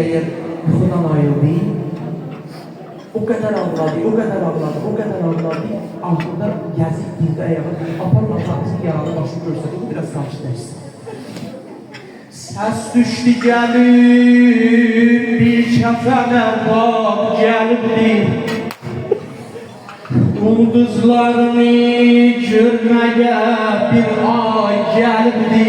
mügəyyər yuxudan ayrıldı. O qədər ağladı, o qədər ağladı, o qədər ağladı. Altında gəzik girdi ayağa. Aparın atanızın yaralı başını görsədi, bu biraz qarşılaşsın. Səs düşdü gəlir, bir kəfənə bab gəlibdi. Ulduzlarını görməyə bir ay gəlibdi.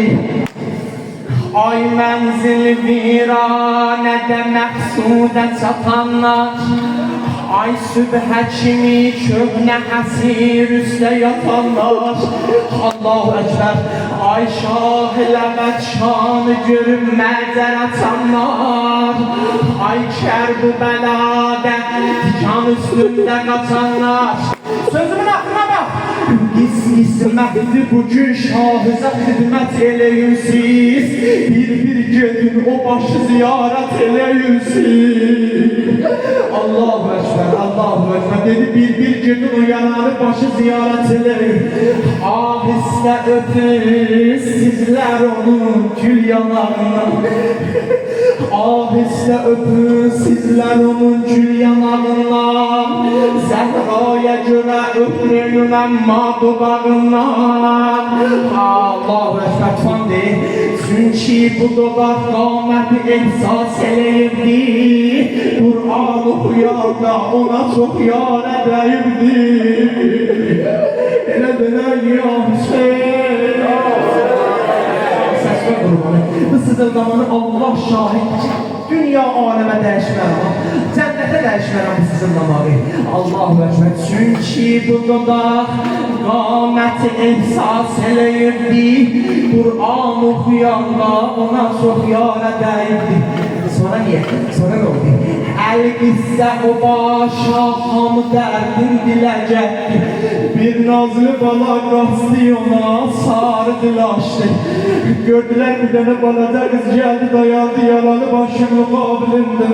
Ay mənzil viranədə məqsudə çatanlar, ay sübhə kimi köhnə əsir üstə yatanlar. Allahu Əkbər. Ay şah-ləvət şanı görüb məzər açanlar, ay kərb-ü bəladə tikan üstündə qaçanlar. Sözümün aklına bak. İsmətli bugün şahıza xidmət eləyirsiz, bir gedin o başı ziyarət eləyirsiz. Allahu Ekber, Allahu Ekber dedi, bir gedin o yaralı başı ziyarət eləyir. Ahistə öpür sizlər onun gül yanağından, ahistə öpür sizlər onun gül yanağından. Zəhraya görə öpürüm əmma dodağından. Allahu Ekber fandı. Çünki bu dodaq qaməti ehsas eləyirdi. Qur'an oxuyanda ona çox yarə dəyirdi. Elə belə ya Hüseyin. Səsmə qurbanı. Bu sızıldamanı Allah şahid ki, dünya aləmə dəyişmərəm. Cənnətə dəyişmərəm bu sızıldamağı. Allahu Ekber. Çünki bu dodaq qaməti ehsas eləyirdi. Qur'an oxuyanda ona çox yarə dəyirdi. Sonra niyə? Sonra nə oldu? Əl-qissə o başa hamı dərdin diləcəkdi. Bir nazlı bala qaçdı ona sarı dilaşdı. Gördülər bir dənə balaca qız gəldi dayandı yaralı başın müqabilində.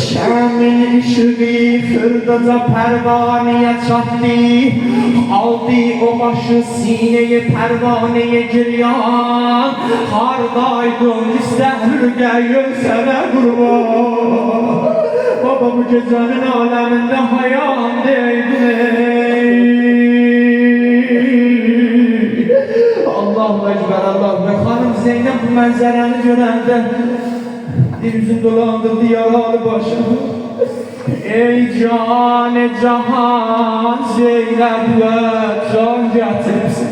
Şəmin işığı xırdaca pərvanəyə çatdı. Aldı o başı sinəyə pərvanəyə giryan. Hardaydın istəhür gəyin sənə qurban. Baba bu gecənin aləmində hayam deydi. Allahu Ekber, Allahu Ekber. Xanım Zeynep bu mənzərəni görəndə yüzün dolandırdı yaralı başını. Ey can-ı cahan Zeynep'ə can gətirsin.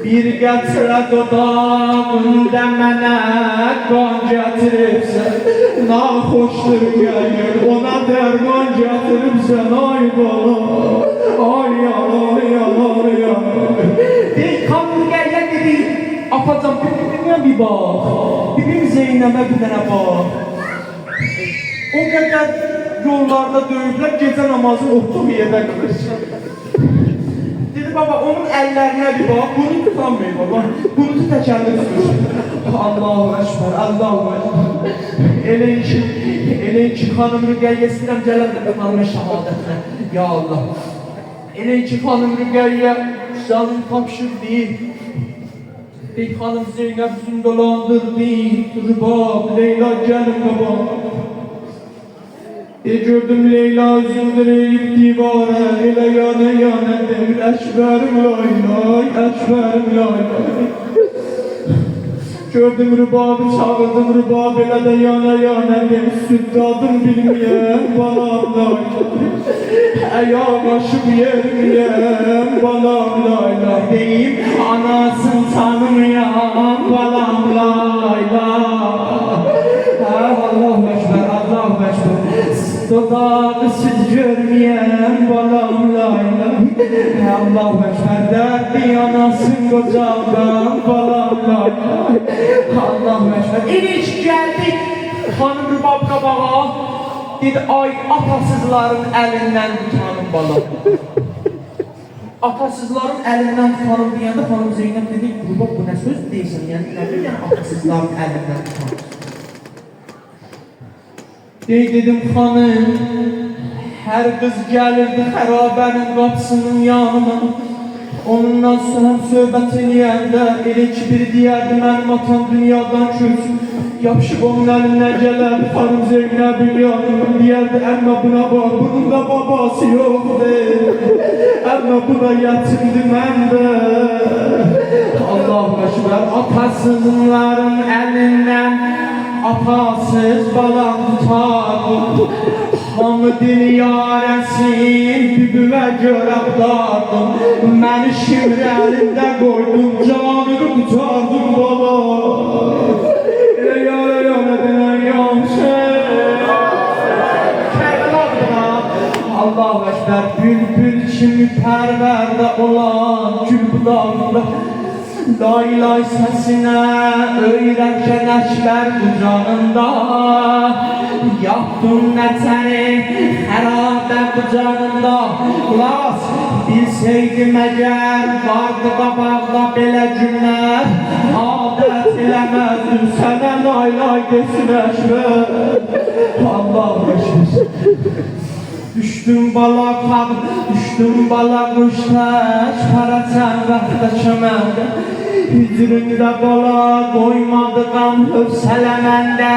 Bir gətirə dodağında mənə qan gətiribsən. Naxoşdur gəlir ona dərman gətiribsən. Ay bala, ay yalan, yalan, yalan. Xanım Rüqəyyə dedi, apacan bibimə bir bax. Bibim Zeynəbə bir dənə bax. O qədər yollarda döyüblər, gecə namazını otduğu yerdə qılır. Dedi baba, onun əllərinə bir bax, bunu tutanmıyor baba, bunu təkərli tutur. Allahu Ekber, Allahu Ekber. Elə ki xanım Rüqəyyə istəyirəm gələm də xanımın şəhadətinə. Ya Allah. Elə ki xanım Rüqəyyə canını tapşırdı. Ey xanım Zeynəb üzünü dolandırdı. Rübab, Leyla gəlin baba. Gördüm Leyla üzündür eğip divara. Elə yana yana demir Əşbərim lay lay, Əşbərim lay lay. Gördüm Rübabı çağırdım Rübab elə də yana yana demir süddadım bilməyəm balam lay lay. Əya başım yerməyəm balam lay lay deyim. Anasını tanımayan balam lay lay. Allahu Ekber, Allahu Ekber. Dodağı süt görməyən balam lay lay. Allahu Ekber derdi anasın qocaqdan balam lay lay. Allahu Ekber. İniş gəldik xanım Rübab qabağa. Dedi ay atasızların əlindən tutanım balam. Atasızların əlindən tutanım deyəndə xanım Zeynəb dedi Rübab bu nə söz deyirsən? Yəni nədir yəni atasızların əlindən tutanım? Dedim xanım, hər qız gəlirdi xərabənin qapısının yanıma. Onunla söhbət eləyəndə elə ki biri deyərdi mənim atam dünyadan köçüb. Yapışıb onun əlinə gələr xanım Zeynəbin yanına deyərdi, əmmə buna bax, bunun da babası yoxdur, əmmə buna yetimdir məndə. Allahu Ekber, atasızların əlindən atasız balam tutardım. Hamı dünyarəsin bibimə görə dardım. Məni şimri əlində qoydum, canını tutardım baba. Elə yana denən yanşır. Allahu Ekber, bülbül kimi pərvərdə olan gül budağında lay lay səsinə öyrəkən əkbər qucağında yaptın nətəni xərabə qucağında. Las bilseydim əgər vardı qabaqda belə günlər, adət eləməzdim sənə lay lay desin əkbər. Allahu Ekber. Düşdüm bala qab, düşdüm bala quştaş, paraçan vaxtda çöməndə. Hücründə bala qoymadı qan hövsələ məndə.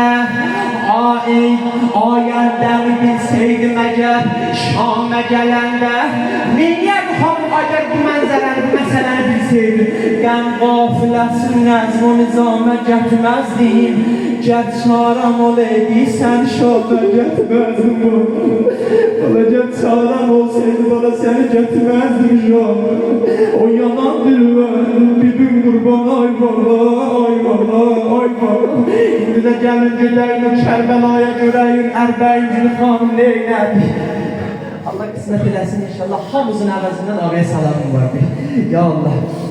Ayərdəmi bilseydim əgər Şamə gələndə. Niyə bu xanım əgər bu mənzərəni, bu məsələni bilseydim, qəm qafiləsin nəzm-o nizamə gətirməzdim. Gəl çarəm olaydı, sən şoqa gətirməzdim bu. Bala gəl çarəm olsaydı, bala səni gətirməzdim şoqa. O yanan dilvən, bibim qurban, ay bala, ay bala, ay bala. İndi də gəlin gedəyim Kərbəlaya görəyim, Ərbəyin xanım neynədir? Allah qismət eləsin inşallah, hamısının əvəzindən ağaya salamım var. Ya Allah.